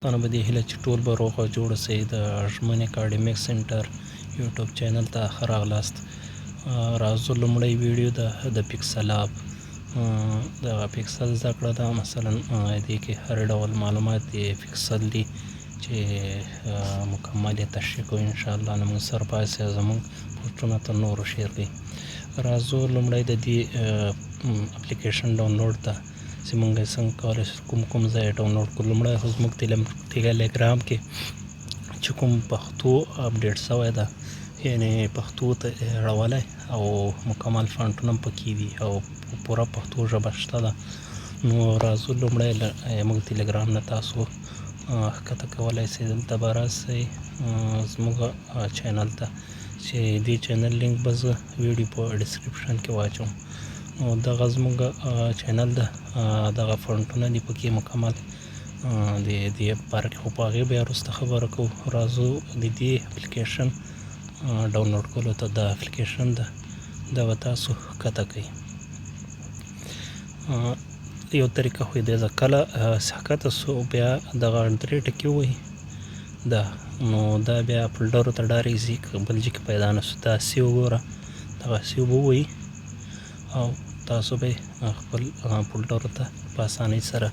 انا به دې هیله چې ټول به روغ او جوړ اوسئ. د ژمنې اکاډمیک سنټر یوټیوب چینل ته ښه راغلاست. راځو لومړی ویډیو د پکسل اپ. د پکسل زده کړه ده، مثلا دې کې هر ډول معلومات د پکسل دي چې مکمل یې تشریح کوو انشاءالله. نو موږ سره پاسې زموږ پوسټونه تر نورو شیر کړئ. راځو لومړی د دې اپلیکیشن ډاونلوډ ته چې موږ یې څنګه کولی شو کوم ځای یې ډاونلوډ کړو. لومړی خو زموږ ټیلیګرام کې چې کوم پښتو اپډیټ شوی ده، یعنې پښتو ته اړولی او مکمل فونټونه هم پکې دي او پوره پښتو ژبه شته ده. نو راځو لومړی موږ ټیلیګرام نه تاسو ښکته کولی شئ. دلته به راسئ زموږ چینل ته، چې دې چینل لینک به زه ویډیو په ډسکرپشن کې واچوم. نو دغه زموږ چینل ده، دغه فونټونه دي پکې مکمل د دې باره کې، خو په هغې بیا وروسته خبره کوو. راځو د دې اپلیکیشن ډاونلوډ کولو ته. دا اپلیکیشن ده، دا به تاسو ښکته کوئ. یو طریقه خو دی، کله ښکته سو بیا دغه 3 ټکي ووهئ دا، نو دا بیا فولډرو ته ډایرکټ ځي، که بل ځای کې پیدا نه سو. دا سی وګوره، دغه سی به ووهئ او تاسو به خپل فولډرو ته په اسانۍ سره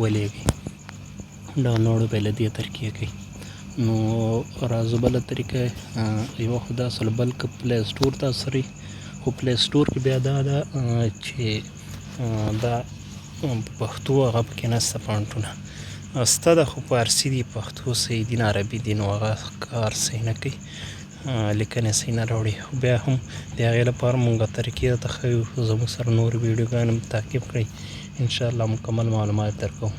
ولېږئ. ډاونلوډ به یې له دې طریقې کوئ. نو راځو بله طریقه یوه خو دا اصل، بل که پلی سټور تاسو سره وي، خو پلی سټور کې بیا دا ده چې دا پښتو هغه پکې نشته، فونټونه شته ده خو فارسي دي، پښتو صحیح دي نه عربي دي، نو هغه کار صحیح نه کوي، لیکنې صحیح نه راوړي. خو بیا هم د هغې لپاره مونږ طریقې درته ښیو. زموږ سره نور ویډیوګانې هم تعقیب کړئ، انشاءالله مکمل معلومات درکوو.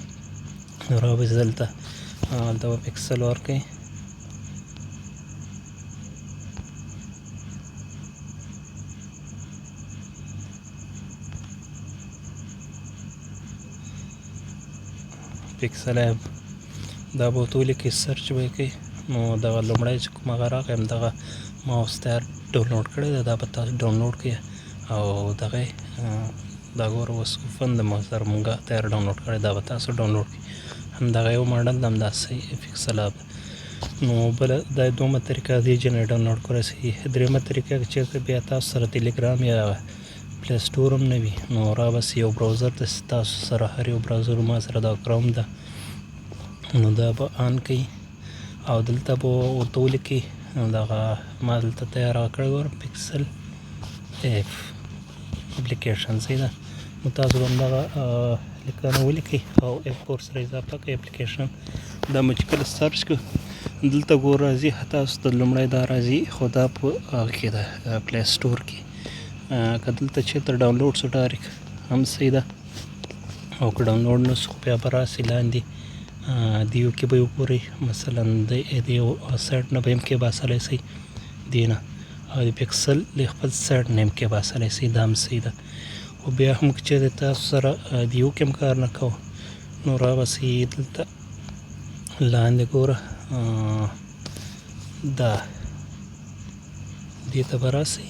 رابطې دلته به پکسل ورکړئ. پکسل اپ دا به ورته ولیکئ، سرچ به یې کوئ. نو دغه لومړی چې کوم هغه راغی، همدغه ما اوس تیار ډاونلوډ کړی ده، دا به تاسو ډاونلوډ کړئ او دغه دا ګوره اوس اوپن ده، ما سره مونږ تیار ډاونلوډ کړی، دا به تاسو ډاونلوډ کړئ. همدغه یو ماډل ده، همداسې پکسل اپ. نو بله دا دویمه طریقه دې جنې ډاونلوډ کولی شئ. درېیمه طریقه که چېرته بیا تاسو سره ټیلیګرام یا پلی سټور هم نه وي، نو راباسئ یو براوزر ته، تاسو سره هر یو براوزر، ما سره دا کروم ده، نو دا به آن کړئ او دلته به ورته ولیکئ دغه ما دلته تیار کړی ګوره پکسل اپ اپلیکیشن، صحیح ده. نو تاسو به همدغه لیکنه ولیکئ او اپ ورسره اضافه کړئ اپلیکیشن. دا مو چې کله سرچ کړو دلته ګور راځي، تاسو ته لومړی دا راځي، خو دا په هغه کې ده پلی سټور کې. که دلته چېرته ډاونلوډ سو ډایرکټ هم صحیح ده، او که ډاونلوډ نه سو بیا به راسئ لاندې دیو کې به یې وګورئ، مثلا د دې سایټ نه به هم کې باسلی شئ، دې نه او د پکسل د خپل سایټ نه هم کې باسلی شئ، دا هم صحیح ده. خو بیا هم که چېرې تاسو سره دیو کې هم کار نه کوو، نو راباسئ دلته لاندې ګوره دا دې ته به راسئ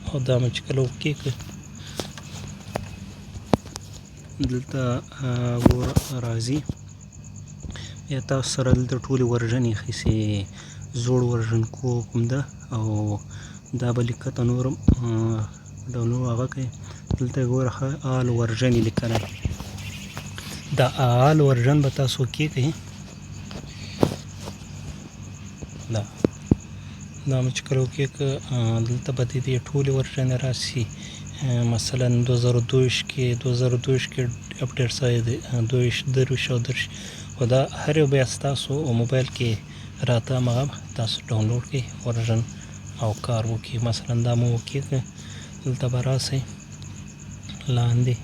او دا مو چې کله اوکې کړئ، دلته ګوره راځي، یا تاسو سره دلته ټولې ورژن ایښي، زوړ ورژن کوم ده، او دا به لیکته نور هم ډاونلوډ هغه کوئ. دلته ګوره ښه آل ورژن یې لیکلی، دا آل ورژن به تاسو اوکې کړئ. دا مو چې کله اوکې کړه، دلته به د دې ټولې ورژنې راشي، مثلا 2022 کې اپډیټ شوی دی، 22 او 30، خو دا هر یو بیا ستاسو موبایل کې راته همغه تاسو ډاونلوډ کړئ ورژن او کار وکړي. مثلا دا مو اوکې کړه، دلته به راسئ لاندې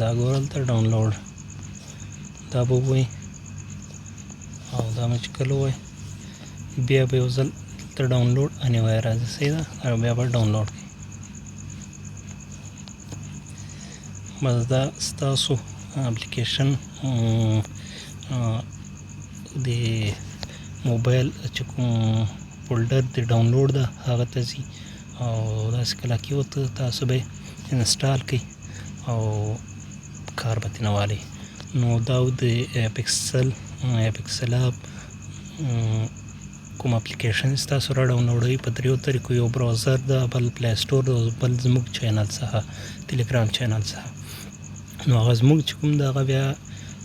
دا ګوره دلته ډاونلوډ، دا به ووایئ او دا مو چې کله ووایئ بیا به یو ځل دلته ډاونلوډ انیوای راځي، صحیح ده، او بیا به ډاونلوډ کړئ. بس دا ستاسو اپلیکیشن د موبایل چې کوم فولډر د ډاونلوډ ده هغه ته ځي او داسې کله کې ورته تاسو به انسټال کړئ او کار به ترې نه والي. نو دا د پکسل اپ کوم اپلیکیشن تاسو راډاونلوډوئ په دریو طریقو، یو براوزر ده، بل پلی سټور ده، بل زموږ چینل څخه ټلګرام چینل څخه. نو هغه زموږ چې کوم ده هغه بیا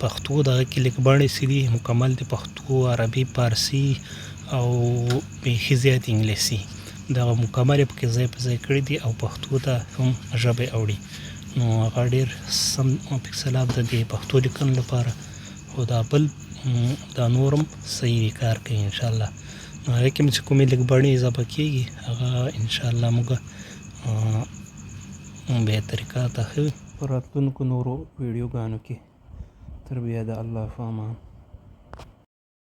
پښتو دغه کې لیکبڼې چې دي مکمل د پښتو، عربي، فارسي او بیخي زیات انګلیسي دغه مکمل یې پکې ځای په ځای کړي دي او پښتو ته هم ژبې اوړي. نو هغه ډېر سم پکسل اپ د دې پښتو لیکنو لپاره، خو دا بل دا نورم صحیح کار کوي انشاءالله. نو هغې کې چې کومې لیکبڼې اضافه کېږي هغه انشاءالله موږ بیا طریقه ته ښه په راتلونکو نورو ویډیوګانو کې. تر بیا د الله په امان.